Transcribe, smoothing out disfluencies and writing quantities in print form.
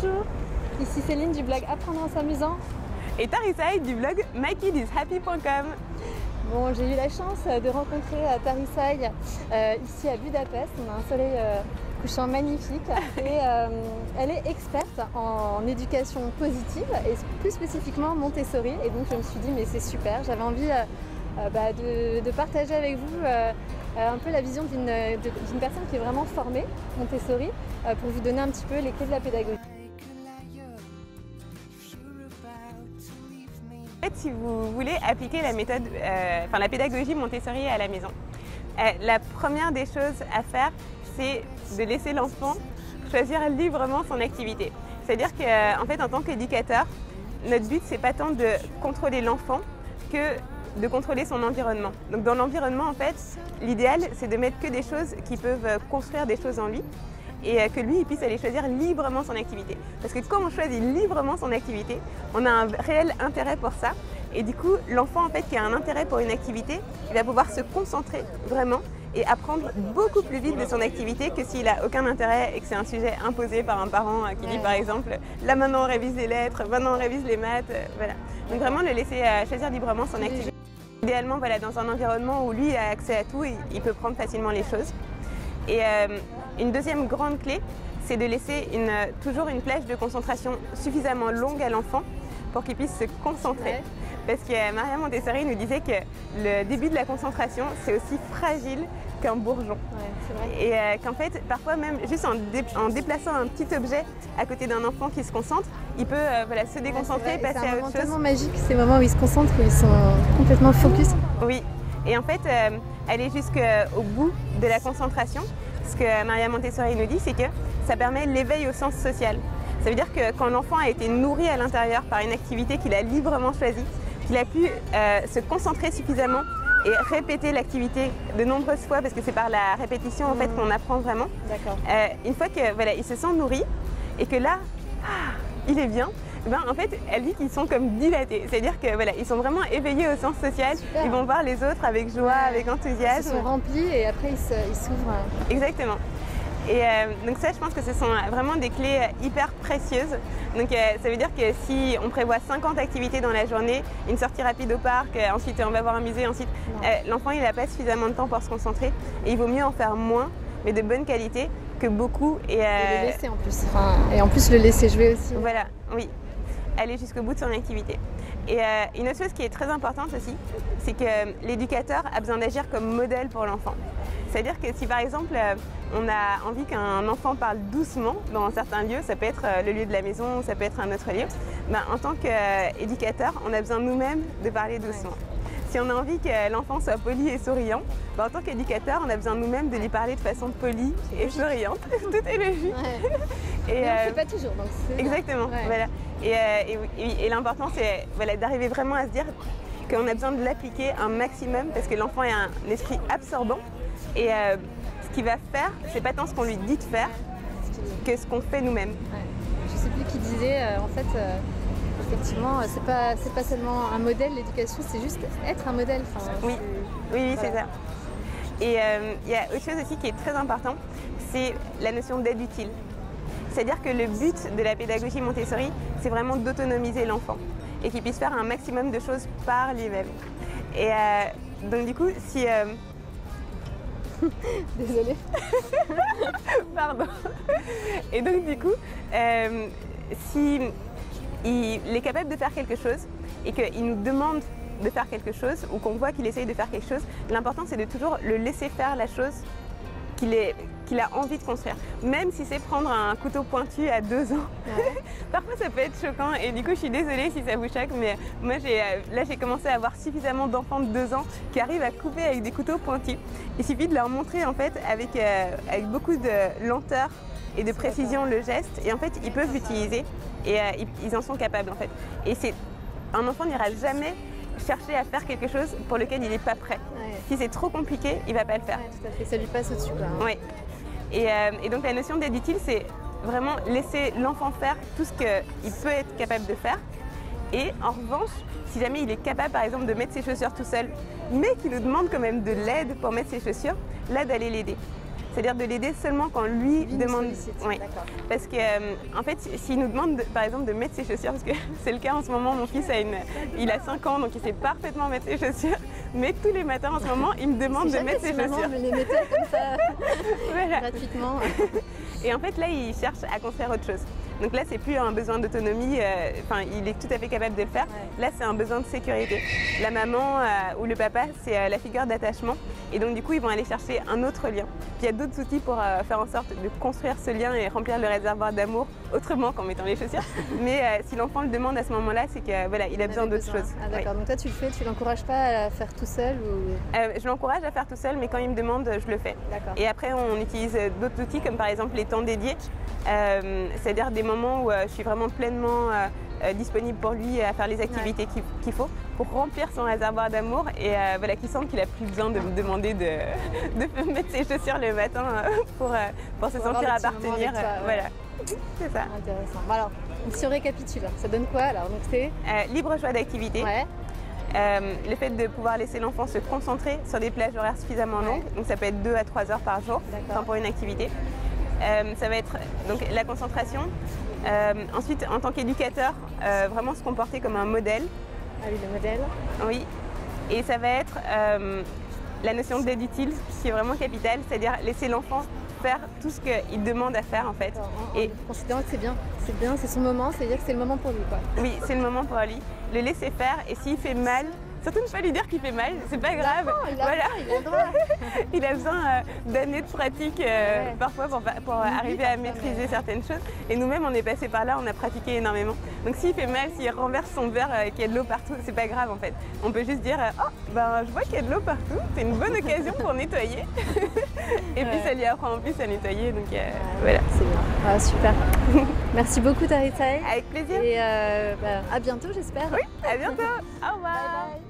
Bonjour, ici Céline du blog Apprendre en s'amusant. Et Tarissaï du blog mykidishappy.com. Bon, j'ai eu la chance de rencontrer Tarissaï ici à Budapest. On a un soleil couchant magnifique et elle est experte en éducation positive et plus spécifiquement Montessori. Et donc je me suis dit mais c'est super, j'avais envie de partager avec vous un peu la vision d'une personne qui est vraiment formée Montessori pour vous donner un petit peu les clés de la pédagogie. En fait, si vous voulez appliquer la méthode, la pédagogie Montessori à la maison, la première des choses à faire, c'est de laisser l'enfant choisir librement son activité. C'est-à-dire qu'en fait, en tant qu'éducateur, notre but, c'est pas tant de contrôler l'enfant que de contrôler son environnement. Donc dans l'environnement, en fait, l'idéal, c'est de mettre que des choses qui peuvent construire des choses en lui et que lui, il puisse aller choisir librement son activité. Parce que quand on choisit librement son activité, on a un réel intérêt pour ça. Et du coup, l'enfant, en fait, qui a un intérêt pour une activité, il va pouvoir se concentrer vraiment et apprendre beaucoup plus vite de son activité que s'il n'a aucun intérêt et que c'est un sujet imposé par un parent qui dit par exemple « là maintenant on révise les lettres, maintenant on révise les maths ». Voilà. Donc vraiment le laisser choisir librement son activité. Idéalement, voilà, dans un environnement où lui a accès à tout, il peut prendre facilement les choses. Et une deuxième grande clé, c'est de laisser toujours une plage de concentration suffisamment longue à l'enfant pour qu'il puisse se concentrer. Ouais. Parce que Maria Montessori nous disait que le début de la concentration, c'est aussi fragile qu'un bourgeon. Ouais, c'est vrai. Et qu'en fait, parfois même, juste en déplaçant un petit objet à côté d'un enfant qui se concentre, il peut se déconcentrer, ouais, passer à autre chose. C'est un moment tellement magique, ces moments où ils se concentrent, où ils sont complètement focus. Oui, et en fait, aller jusqu'au bout de la concentration, ce que Maria Montessori nous dit, c'est que ça permet l'éveil au sens social. Ça veut dire que quand l'enfant a été nourri à l'intérieur par une activité qu'il a librement choisie, qu'il a pu se concentrer suffisamment et répéter l'activité de nombreuses fois, parce que c'est par la répétition en fait qu'on apprend vraiment. Une fois qu'il se sent nourri et que là, il est bien, en fait, elle dit qu'ils sont comme dilatés. C'est-à-dire qu'ils sont vraiment éveillés au sens social. Super. Ils vont voir les autres avec joie, avec enthousiasme. Ils sont remplis et après ils s'ouvrent. Exactement. Et donc ça, je pense que ce sont vraiment des clés hyper précieuses. Donc ça veut dire que si on prévoit 50 activités dans la journée, une sortie rapide au parc, ensuite on va voir un musée, ensuite l'enfant il n'a pas suffisamment de temps pour se concentrer et il vaut mieux en faire moins, mais de bonne qualité, que beaucoup. Et le laisser en plus. Et en plus le laisser jouer aussi. Voilà, oui. Aller jusqu'au bout de son activité. Et une autre chose qui est très importante aussi, c'est que l'éducateur a besoin d'agir comme modèle pour l'enfant. C'est-à-dire que si par exemple on a envie qu'un enfant parle doucement dans certains lieux, ça peut être le lieu de la maison, ça peut être un autre lieu, en tant qu'éducateur, on a besoin nous-mêmes de parler doucement. Si on a envie que l'enfant soit poli et souriant, en tant qu'éducateur, on a besoin nous-mêmes de lui parler de façon polie et souriante. Tout est logique. Ouais. Mais on ne fait pas toujours, donc c'est exactement. Ouais. Voilà. Et l'important, c'est d'arriver vraiment à se dire qu'on a besoin de l'appliquer un maximum parce que l'enfant a un esprit absorbant. Et ce qu'il va faire, c'est pas tant ce qu'on lui dit de faire que ce qu'on fait nous-mêmes. Ouais. Je sais plus qui disait, en fait, effectivement, c'est pas seulement un modèle, l'éducation, c'est juste être un modèle. Oui, voilà. C'est ça. Et il y a autre chose aussi qui est très important, c'est la notion d'aide utile. C'est-à-dire que le but de la pédagogie Montessori, c'est vraiment d'autonomiser l'enfant et qu'il puisse faire un maximum de choses par lui-même. Et donc du coup, si... Désolée. Pardon. Et donc du coup, si il est capable de faire quelque chose et qu'il nous demande de faire quelque chose ou qu'on voit qu'il essaye de faire quelque chose, l'important c'est de toujours le laisser faire la chose qu'il a envie de construire. Même si c'est prendre un couteau pointu à 2 ans. Ouais. Parfois ça peut être choquant et du coup je suis désolée si ça vous choque, mais moi j'ai commencé à avoir suffisamment d'enfants de 2 ans qui arrivent à couper avec des couteaux pointus. Il suffit de leur montrer en fait avec beaucoup de lenteur et de précision le geste et en fait ils peuvent l'utiliser et ils en sont capables en fait. Et un enfant n'ira jamais chercher à faire quelque chose pour lequel il n'est pas prêt. Ouais. Si c'est trop compliqué, il ne va pas le faire. Ouais, tout à fait, ça lui passe au-dessus. Oui. Et donc la notion d'aide utile, c'est vraiment laisser l'enfant faire tout ce qu'il peut être capable de faire. Et en revanche, si jamais il est capable par exemple de mettre ses chaussures tout seul, mais qu'il nous demande quand même de l'aide pour mettre ses chaussures, là d'aller l'aider. c'est-à-dire de l'aider seulement quand lui demande. Ouais. Parce que en fait, s'il nous demande par exemple de mettre ses chaussures, parce que c'est le cas en ce moment, mon fils il a 5 ans, donc il sait parfaitement mettre ses chaussures, mais tous les matins en ce moment, il me demande de mettre ses chaussures. Maman me les mettait comme ça voilà. Gratuitement. Et en fait là, il cherche à construire autre chose. Donc là, c'est plus un besoin d'autonomie, il est tout à fait capable de le faire. Ouais. Là, c'est un besoin de sécurité. La maman ou le papa, c'est la figure d'attachement. Et donc du coup, ils vont aller chercher un autre lien. Puis il y a d'autres outils pour faire en sorte de construire ce lien et remplir le réservoir d'amour autrement qu'en mettant les chaussures. Mais si l'enfant le demande à ce moment-là, c'est que voilà, il a besoin d'autre chose. Ah d'accord, donc toi tu le fais, tu l'encourages pas à le faire tout seul ou... Je l'encourage à faire tout seul, mais quand il me demande, je le fais. Et après, on utilise d'autres outils comme par exemple les temps dédiés. C'est-à-dire des moments où je suis vraiment pleinement disponible pour lui à faire les activités qu'il faut pour remplir son réservoir d'amour et voilà, qu'il sente qu'il n'a plus besoin de me demander de mettre ses chaussures le matin pour se sentir appartenir. Toi, voilà, c'est ça. Intéressant. Bon, alors, si on récapitule, ça donne quoi alors? Donc c'est libre choix d'activité. Le fait de pouvoir laisser l'enfant se concentrer sur des plages horaires suffisamment longues, donc ça peut être 2 à 3 heures par jour pour une activité. Ça va être donc la concentration. Ensuite, en tant qu'éducateur, vraiment se comporter comme un modèle. Ah oui, le modèle. Oui. Et ça va être la notion d'aide utile, qui est vraiment capitale, c'est-à-dire laisser l'enfant faire tout ce qu'il demande à faire en fait. En considérant que c'est bien, c'est son moment, c'est-à-dire que c'est le moment pour lui quoi. Oui, c'est le moment pour lui. Le laisser faire et s'il fait mal, surtout ne pas lui dire qu'il fait mal, c'est pas grave. Il a le droit. Il a besoin d'années de pratique parfois pour arriver à maîtriser certaines choses. Et nous-mêmes, on est passé par là, on a pratiqué énormément. Donc s'il fait mal, s'il renverse son verre et qu'il y a de l'eau partout, c'est pas grave en fait. On peut juste dire oh, ben, je vois qu'il y a de l'eau partout, c'est une bonne occasion pour nettoyer. Et puis ça lui apprend en plus à nettoyer. Donc voilà. C'est bien. Ah, super. Merci beaucoup Tarissaï. Avec plaisir. Et à bientôt j'espère. Oui, à bientôt. Au revoir. Bye bye.